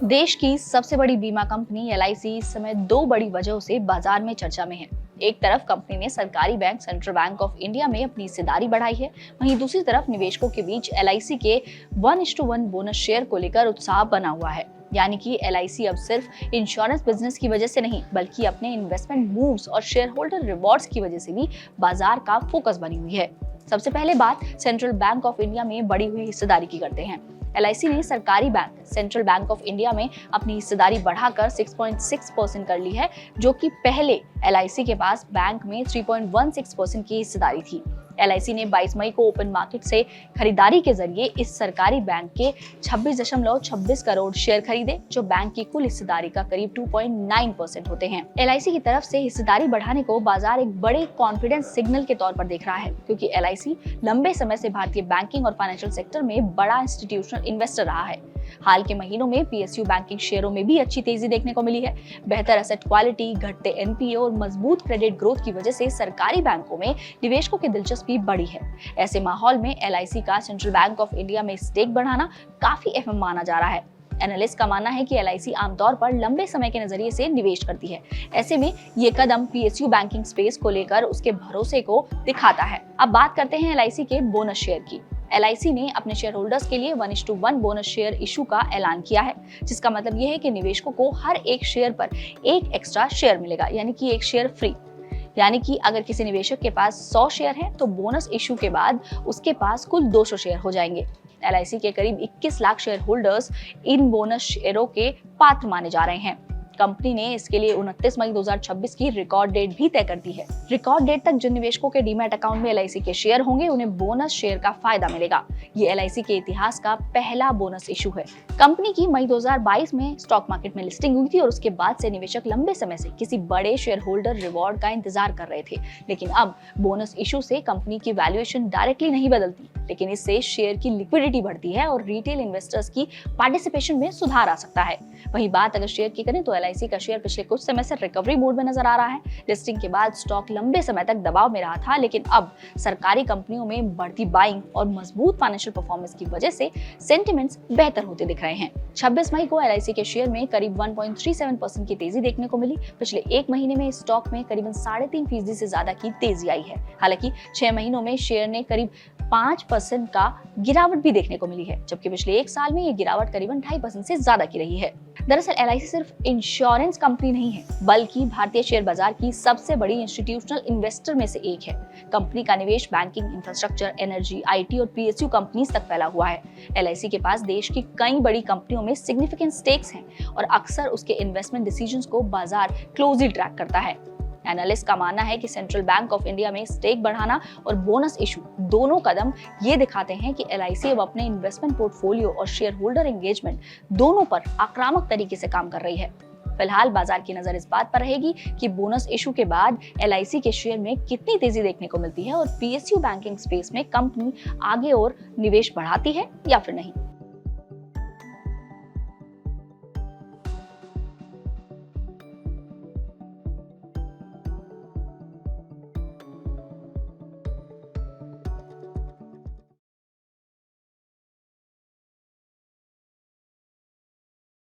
देश की सबसे बड़ी बीमा कंपनी एलआईसी इस समय दो बड़ी वजहों से बाजार में चर्चा में है। एक तरफ कंपनी ने सरकारी bank central bank of India में अपनी हिस्सेदारी बढ़ाई है, वहीं दूसरी तरफ निवेशकों के बीच एलआईसी के 1:1 बोनस शेयर को लेकर उत्साह बना हुआ है। यानी कि एलआईसी अब सिर्फ इंश्योरेंस बिजनेस की वजह से नहीं, बल्कि अपने इन्वेस्टमेंट मूव्स और शेयर होल्डर रिवॉर्ड्स की वजह से भी बाजार का फोकस बनी हुई है। सबसे पहले बात सेंट्रल बैंक ऑफ इंडिया में बढ़ी हुई हिस्सेदारी की करते हैं। एलआईसी ने सरकारी bank central bank of India में अपनी हिस्सेदारी बढ़ाकर 6.6% कर ली है, जो कि पहले एलआईसी के पास बैंक में 3.16% की हिस्सेदारी थी। एलआईसी ने 22 मई को ओपन मार्केट से खरीदारी के जरिए इस सरकारी बैंक के 26.26 करोड़ शेयर खरीदे, जो बैंक की कुल हिस्सेदारी का करीब 2.9% होते हैं। एलआईसी की तरफ से हिस्सेदारी बढ़ाने को बाजार एक बड़े कॉन्फिडेंस सिग्नल के तौर पर देख रहा है, क्योंकि एलआईसी लंबे समय से भारतीय बैंकिंग और फाइनेंशियल सेक्टर में बड़ा इंस्टीट्यूशनल इन्वेस्टर रहा है। हाल के महीनों में पीएसयू बैंकिंग शेयरों में भी अच्छी तेजी देखने को मिली है। बेहतर एसेट क्वालिटी, घटते एनपीए और मजबूत क्रेडिट ग्रोथ की वजह से सरकारी बैंकों में निवेशकों की दिलचस्पी बढ़ी है। ऐसे माहौल में एलआईसी का सेंट्रल बैंक ऑफ इंडिया में स्टेक बढ़ाना काफी अहम माना जा रहा है। एनालिस्ट का मानना है कि एलआईसी आमतौर पर लंबे समय के नजरिए से निवेश करती है। ऐसे में ये कदम पीएसयू बैंकिंग स्पेस को लेकर उसके भरोसे को दिखाता है। अब बात करते हैं एलआईसी के बोनस शेयर की। एलआईसी ने अपने शेयर होल्डर्स के लिए 1:1 बोनस शेयर इशू का ऐलान किया है, जिसका मतलब ये है कि निवेशकों को हर एक शेयर पर एक एक्स्ट्रा शेयर मिलेगा, यानी कि एक शेयर फ्री। यानी कि अगर किसी निवेशक के पास 100 शेयर हैं, तो बोनस इशू के बाद उसके पास कुल 200 शेयर हो जाएंगे। एलआईसी के करीब 21 lakh share holders in bonus शेयरों के पात्र माने जा रहे हैं। कंपनी ने इसके लिए 29 मई 2026 की रिकॉर्ड डेट भी तय कर दी है। रिकॉर्ड डेट तक जिन निवेशकों के डीमैट अकाउंट में एलआईसी के शेयर होंगे, उन्हें बोनस शेयर का फायदा मिलेगा। ये एलआईसी के इतिहास का पहला बोनस इशू है। कंपनी की मई 2022 में स्टॉक मार्केट में लिस्टिंग हुई थी और उसके बाद से निवेशक लंबे समय से किसी बड़े शेयर होल्डर रिवॉर्ड का इंतजार कर रहे थे। लेकिन अब बोनस इशू से कंपनी की वैल्यूएशन डायरेक्टली नहीं बदलती, लेकिन इससे शेयर की लिक्विडिटी बढ़ती है और रिटेल इन्वेस्टर्स की पार्टिसिपेशन में सुधार आ सकता है। वही बात अगर शेयर की करें तो एलआईसी का शेयर पिछले कुछ समय से रिकवरी मोड में नजर आ रहा है। लिस्टिंग के बाद स्टॉक लंबे समय तक दबाव में रहा था, लेकिन अब सरकारी कंपनियों में बढ़ती बाइंग और मजबूत फाइनेंशियल परफॉर्मेंस की वजह से सेंटिमेंट्स बेहतर होते दिख रहे हैं। 26 मई को एलआईसी के शेयर में करीब 1.37% की तेजी देखने को मिली। पिछले एक महीने में स्टॉक में करीबन 3.5% से ज्यादा की तेजी आई है। हालांकि 6 महीनों में शेयर ने करीब 5% का गिरावट भी देखने को मिली है, जबकि पिछले एक साल में ये गिरावट करीबन 2.5% से ज्यादा की रही है। दरअसल एलआईसी सिर्फ इंश्योरेंस कंपनी नहीं है, बल्कि भारतीय शेयर बाजार की सबसे बड़ी इंस्टीट्यूशनल इन्वेस्टर में से एक है। कंपनी का निवेश बैंकिंग, इंफ्रास्ट्रक्चर, एनर्जी, आईटी और पीएसयू कंपनीज तक फैला हुआ है। एलआईसी के पास देश की कई बड़ी कंपनियों में सिग्निफिकेंट स्टेक्स हैं और अक्सर उसके इन्वेस्टमेंट डिसीजंस को बाजार क्लोजली ट्रैक करता है। एनालिस्ट का मानना है कि सेंट्रल बैंक ऑफ इंडिया में स्टेक बढ़ाना और बोनस इशू दोनों कदम ये दिखाते हैं कि एलआईसी अब अपने इन्वेस्टमेंट पोर्टफोलियो और शेयर होल्डर एंगेजमेंट दोनों पर आक्रामक तरीके से काम कर रही है। फिलहाल बाजार की नजर इस बात पर रहेगी कि बोनस इशू के बाद एलआईसी के शेयर में कितनी तेजी देखने को मिलती है और पीएसयू बैंकिंग स्पेस में कंपनी आगे और निवेश बढ़ाती है या फिर नहीं।